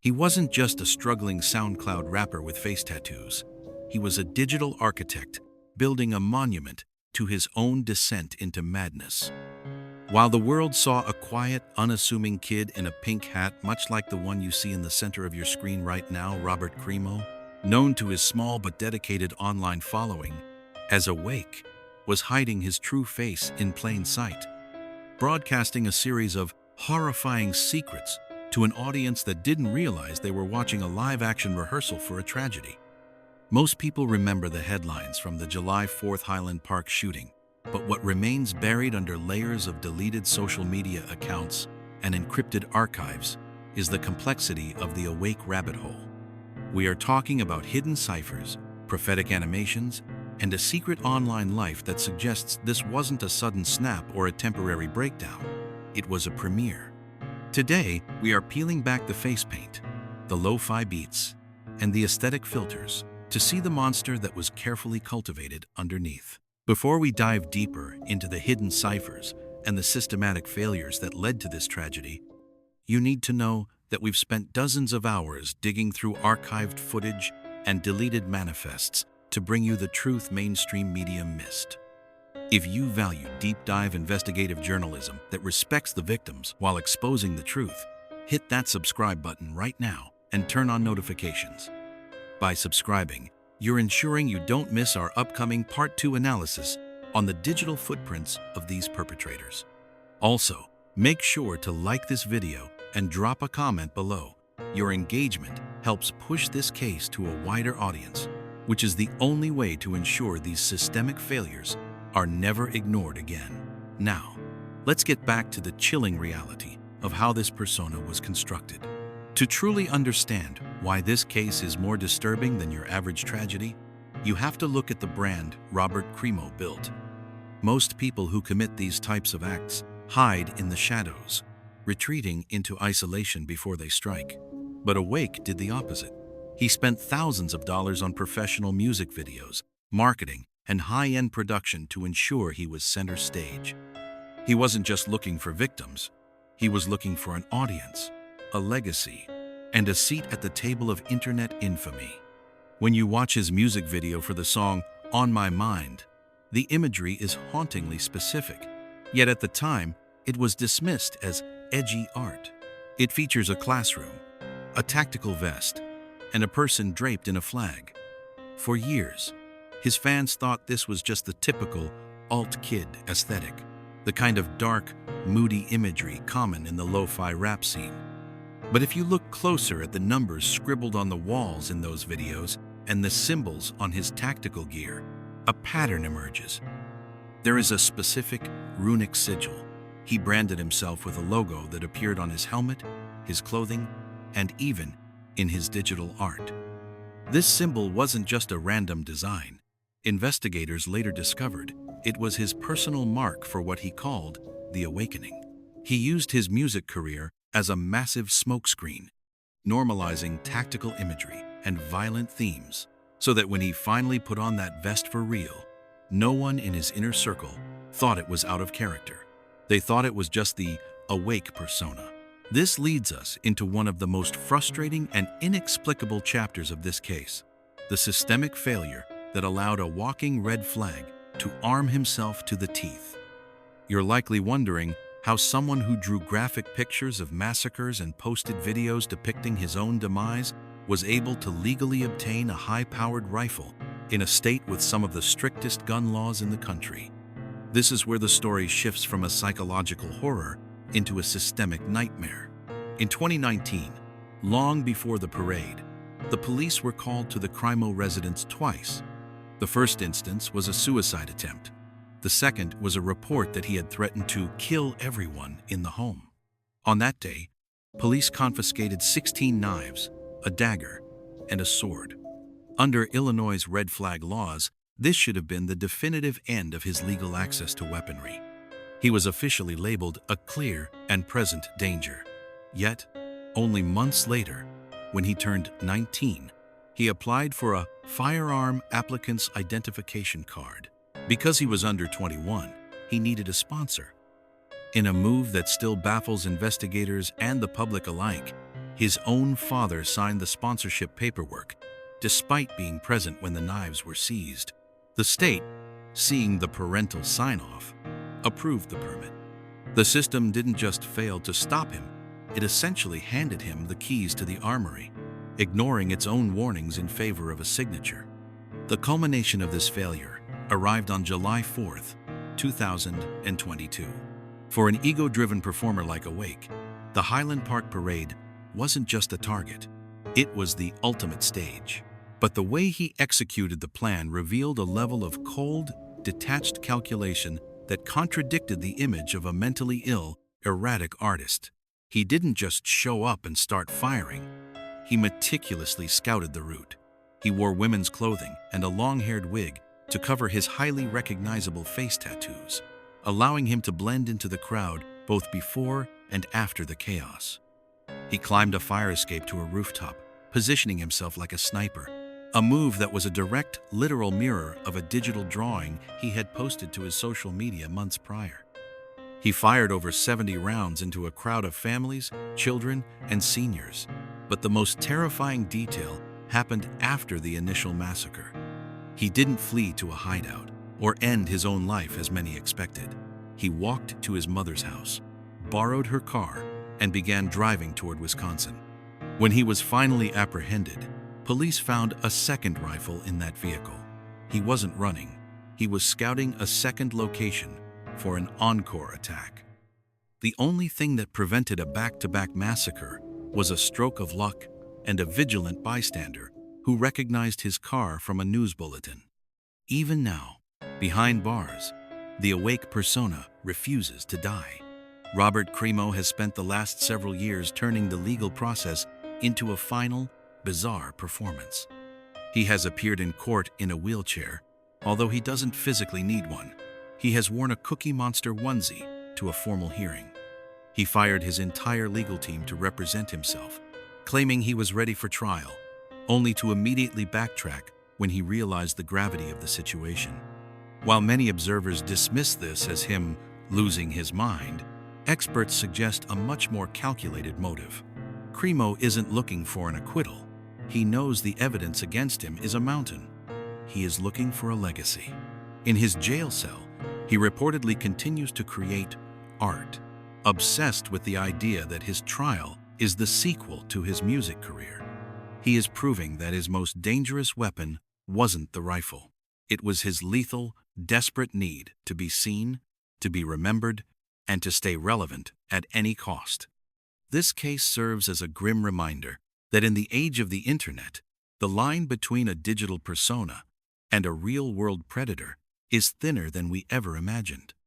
He wasn't just a struggling Soundcloud rapper with face tattoos. He was a digital architect, building a monument to his own descent into madness. While the world saw a quiet, unassuming kid in a pink hat, much like the one you see in the center of your screen right now, Robert Crimo, known to his small but dedicated online following as Awake, was hiding his true face in plain sight, broadcasting a series of horrifying secrets to an audience that didn't realize they were watching a live-action rehearsal for a tragedy. Most people remember the headlines from the July 4th Highland Park shooting, but what remains buried under layers of deleted social media accounts and encrypted archives is the complexity of the Awake rabbit hole. We are talking about hidden ciphers, prophetic animations, and a secret online life that suggests this wasn't a sudden snap or a temporary breakdown. It was a premiere. Today, we are peeling back the face paint, the lo-fi beats, and the aesthetic filters to see the monster that was carefully cultivated underneath. Before we dive deeper into the hidden ciphers and the systematic failures that led to this tragedy, you need to know that we've spent dozens of hours digging through archived footage and deleted manifests to bring you the truth mainstream media missed. If you value deep-dive investigative journalism that respects the victims while exposing the truth, hit that subscribe button right now and turn on notifications. By subscribing, you're ensuring you don't miss our upcoming Part 2 analysis on the digital footprints of these perpetrators. Also, make sure to like this video and drop a comment below. Your engagement helps push this case to a wider audience, which is the only way to ensure these systemic failures are never ignored again. Now, let's get back to the chilling reality of how this persona was constructed. To truly understand why this case is more disturbing than your average tragedy, you have to look at the brand Robert Crimo built. Most people who commit these types of acts hide in the shadows, retreating into isolation before they strike. But Awake did the opposite. He spent thousands of dollars on professional music videos, marketing, and high-end production to ensure he was center stage. He wasn't just looking for victims, he was looking for an audience, a legacy, and a seat at the table of internet infamy. When you watch his music video for the song On My Mind, the imagery is hauntingly specific, yet at the time, it was dismissed as edgy art. It features a classroom, a tactical vest, and a person draped in a flag. For years, his fans thought this was just the typical alt-kid aesthetic, the kind of dark, moody imagery common in the lo-fi rap scene. But if you look closer at the numbers scribbled on the walls in those videos and the symbols on his tactical gear, a pattern emerges. There is a specific runic sigil. He branded himself with a logo that appeared on his helmet, his clothing, and even in his digital art. This symbol wasn't just a random design. Investigators later discovered it was his personal mark for what he called the awakening. He used his music career as a massive smokescreen, normalizing tactical imagery and violent themes, so that when he finally put on that vest for real, no one in his inner circle thought it was out of character. They thought it was just the Awake persona. This leads us into one of the most frustrating and inexplicable chapters of this case, the systemic failure that allowed a walking red flag to arm himself to the teeth. You're likely wondering how someone who drew graphic pictures of massacres and posted videos depicting his own demise was able to legally obtain a high-powered rifle in a state with some of the strictest gun laws in the country. This is where the story shifts from a psychological horror into a systemic nightmare. In 2019, long before the parade, the police were called to the Crimo residence twice. The first instance was a suicide attempt. The second was a report that he had threatened to kill everyone in the home. On that day, police confiscated 16 knives, a dagger, and a sword. Under Illinois' red flag laws, this should have been the definitive end of his legal access to weaponry. He was officially labeled a clear and present danger. Yet, only months later, when he turned 19, he applied for a firearm applicant's identification card. Because he was under 21, he needed a sponsor. In a move that still baffles investigators and the public alike, His own father signed the sponsorship paperwork, despite being present when the knives were seized. The state, seeing the parental sign-off, approved the permit. The system didn't just fail to stop him, it essentially handed him the keys to the armory, ignoring its own warnings in favor of a signature. The culmination of this failure arrived on July 4th, 2022. For an ego-driven performer like Awake, the Highland Park parade wasn't just a target, it was the ultimate stage. But the way he executed the plan revealed a level of cold, detached calculation that contradicted the image of a mentally ill, erratic artist. He didn't just show up and start firing. He meticulously scouted the route. He wore women's clothing and a long-haired wig to cover his highly recognizable face tattoos, allowing him to blend into the crowd both before and after the chaos. He climbed a fire escape to a rooftop, positioning himself like a sniper, a move that was a direct, literal mirror of a digital drawing he had posted to his social media months prior. He fired over 70 rounds into a crowd of families, children, and seniors. But the most terrifying detail happened after the initial massacre. He didn't flee to a hideout or end his own life as many expected. He walked to his mother's house, borrowed her car, and began driving toward Wisconsin. When he was finally apprehended, police found a second rifle in that vehicle. He wasn't running. He was scouting a second location for an encore attack. The only thing that prevented a back-to-back massacre was a stroke of luck and a vigilant bystander who recognized his car from a news bulletin. Even now, behind bars, the Awake persona refuses to die. Robert Crimo has spent the last several years turning the legal process into a final, bizarre performance. He has appeared in court in a wheelchair, although he doesn't physically need one. He has worn a Cookie Monster onesie to a formal hearing. He fired his entire legal team to represent himself, claiming he was ready for trial, only to immediately backtrack when he realized the gravity of the situation. While many observers dismiss this as him losing his mind, experts suggest a much more calculated motive. Crimo isn't looking for an acquittal. He knows the evidence against him is a mountain. He is looking for a legacy. In his jail cell, he reportedly continues to create art, obsessed with the idea that his trial is the sequel to his music career. He is proving that his most dangerous weapon wasn't the rifle. It was his lethal, desperate need to be seen, to be remembered, and to stay relevant at any cost. This case serves as a grim reminder that in the age of the internet, the line between a digital persona and a real-world predator is thinner than we ever imagined.